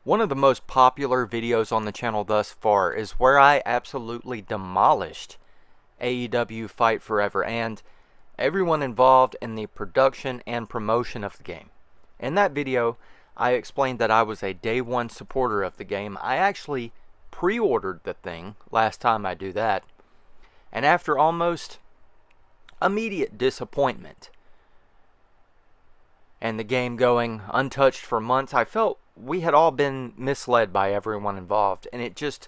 One of the most popular videos on the channel thus far is where I absolutely demolished AEW Fight Forever and everyone involved in the production and promotion of the game. In that video, I explained that I was a day one supporter of the game. I actually pre-ordered the thing last time I do that. And after almost immediate disappointment and the game going untouched for months, I felt we had all been misled by everyone involved, and it just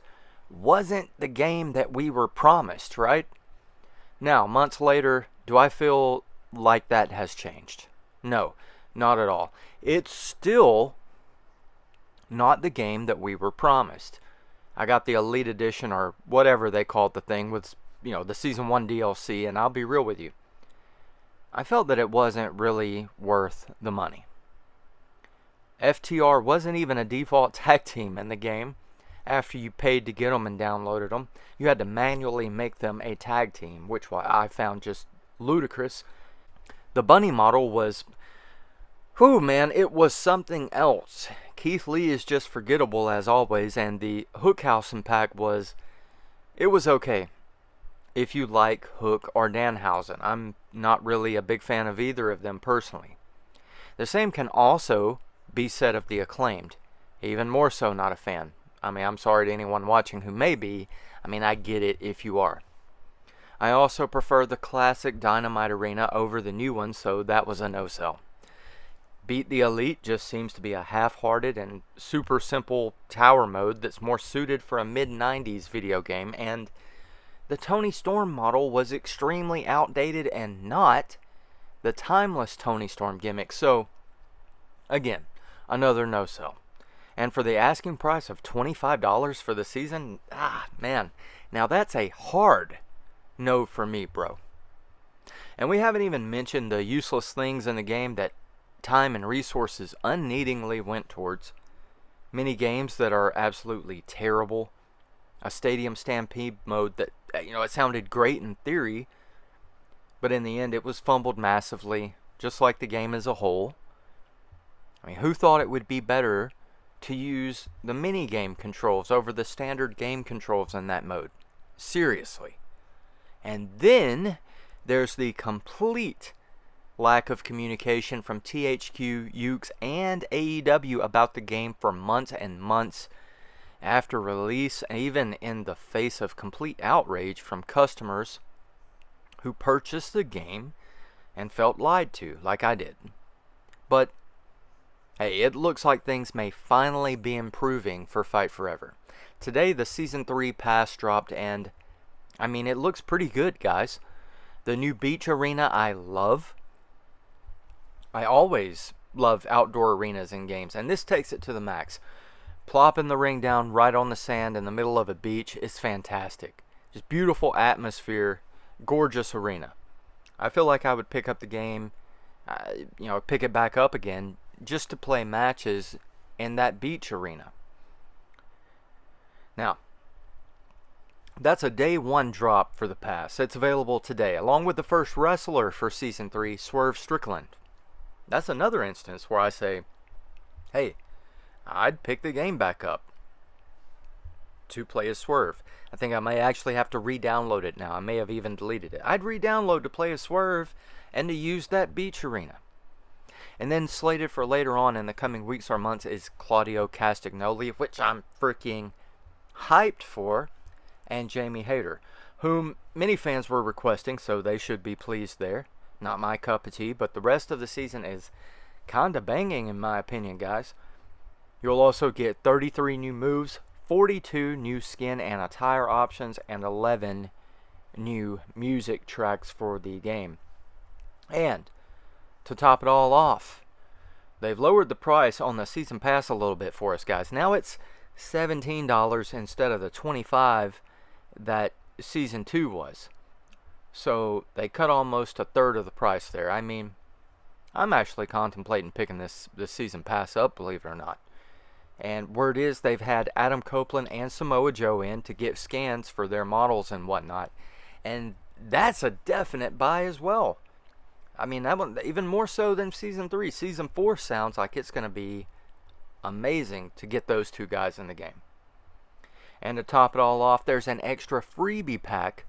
wasn't the game that we were promised, right? Now, months later, do I feel like that has changed? No, not at all. It's still not the game that we were promised. I got the Elite Edition, or whatever they called the thing, with, the Season 1 DLC, and I'll be real with you. I felt that it wasn't really worth the money. FTR wasn't even a default tag team in the game. After you paid to get them and downloaded them, you had to manually make them a tag team, which I found just ludicrous. The bunny model was, it was something else. Keith Lee is just forgettable as always, and the Hookhausen pack was okay. If you like Hook or Danhausen, I'm not really a big fan of either of them personally. The same can also be said of the Acclaimed. Even more so not a fan. I'm sorry to anyone watching who may be. I get it if you are. I also prefer the classic Dynamite Arena over the new one, so that was a no-sell. Beat the Elite just seems to be a half-hearted and super simple tower mode that's more suited for a mid-90s video game, and the Tony Storm model was extremely outdated and not the timeless Tony Storm gimmick, so again, another no-sell. And for the asking price of $25 for the season, now that's a hard no for me, bro. And we haven't even mentioned the useless things in the game that time and resources unneedingly went towards. Mini games that are absolutely terrible. A Stadium Stampede mode that, it sounded great in theory, but in the end it was fumbled massively, just like the game as a whole. Who thought it would be better to use the mini-game controls over the standard game controls in that mode? Seriously. And then there's the complete lack of communication from THQ, Yukes, and AEW about the game for months and months after release, even in the face of complete outrage from customers who purchased the game and felt lied to, like I did. But hey, it looks like things may finally be improving for Fight Forever. Today, the Season 3 pass dropped, and it looks pretty good, guys. The new beach arena I love. I always love outdoor arenas in games, and this takes it to the max. Plopping the ring down right on the sand in the middle of a beach is fantastic. Just beautiful atmosphere, gorgeous arena. I feel like I would pick up the game, pick it back up again, just to play matches in that beach arena. Now, that's a day one drop for the pass. It's available today, along with the first wrestler for Season 3, Swerve Strickland. That's another instance where I say, hey, I'd pick the game back up to play as Swerve. I think I may actually have to re-download it now. I may have even deleted it. I'd re-download to play as Swerve and to use that beach arena. And then slated for later on in the coming weeks or months is Claudio Castagnoli, which I'm freaking hyped for, and Jamie Hayter, whom many fans were requesting, so they should be pleased there. Not my cup of tea, but the rest of the season is kinda banging in my opinion, guys. You'll also get 33 new moves, 42 new skin and attire options, and 11 new music tracks for the game. And to top it all off, they've lowered the price on the season pass a little bit for us, guys. Now it's $17 instead of the $25 that season 2 was. So they cut almost a third of the price there. I'm actually contemplating picking this season pass up, believe it or not. And word is they've had Adam Copeland and Samoa Joe in to get scans for their models and whatnot. And that's a definite buy as well. I mean, that one even more so than Season 3. Season 4 sounds like it's going to be amazing to get those two guys in the game. And to top it all off, there's an extra freebie pack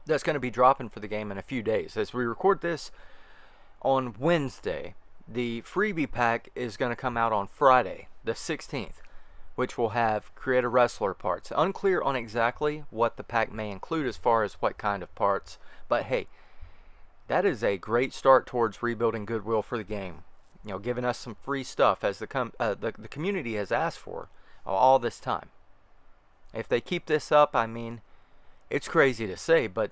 that's going to be dropping for the game in a few days. As we record this on Wednesday, the freebie pack is going to come out on Friday, the 16th, which will have Create a Wrestler parts. Unclear on exactly what the pack may include as far as what kind of parts, but hey, that is a great start towards rebuilding goodwill for the game. You know, giving us some free stuff as the community has asked for all this time. If they keep this up, I mean, it's crazy to say, but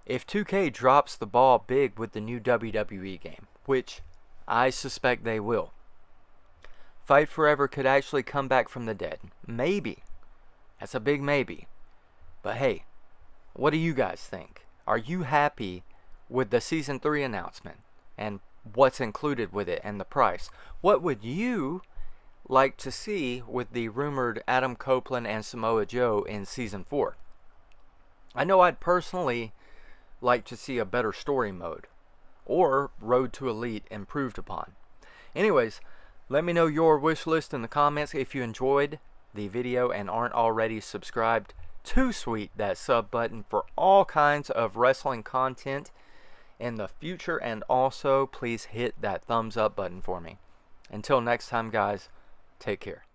if 2K drops the ball big with the new WWE game, which I suspect they will, Fight Forever could actually come back from the dead. Maybe. That's a big maybe. But hey, what do you guys think? Are you happy with the Season 3 announcement and what's included with it and the price? What would you like to see with the rumored Adam Copeland and Samoa Joe in Season 4? I know I'd personally like to see a better story mode or Road to Elite improved upon. Anyways, let me know your wish list in the comments. If you enjoyed the video and aren't already subscribed, too sweet that sub button for all kinds of wrestling content in the future, and also please hit that thumbs up button for me. Until next time, guys, take care.